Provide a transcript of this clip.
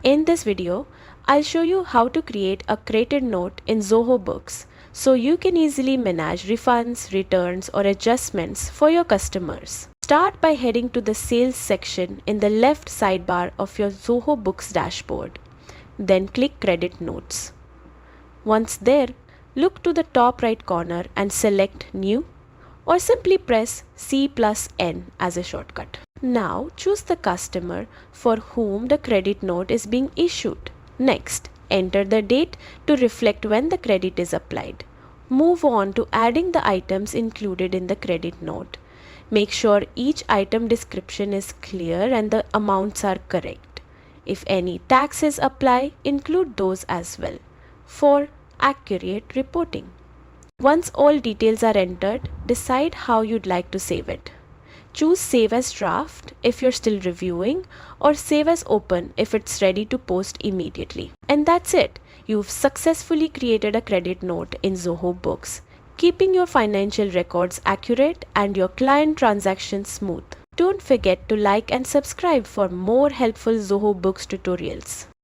In this video, I'll show you how to create a credit note in Zoho Books so you can easily manage refunds, returns, or adjustments for your customers. Start by heading to the Sales section in the left sidebar of your Zoho Books dashboard. Then click Credit Notes. Once there, look to the top right corner and select New, or simply press C+N as a shortcut. Now choose the customer for whom the credit note is being issued. Next, enter the date to reflect when the credit is applied. Move on to adding the items included in the credit note. Make sure each item description is clear and the amounts are correct. If any taxes apply, include those as well for accurate reporting. Once all details are entered, decide how you'd like to save it. Choose Save as Draft if you're still reviewing, or Save as Open if it's ready to post immediately. And that's it. You've successfully created a credit note in Zoho Books, keeping your financial records accurate and your client transactions smooth. Don't forget to like and subscribe for more helpful Zoho Books tutorials.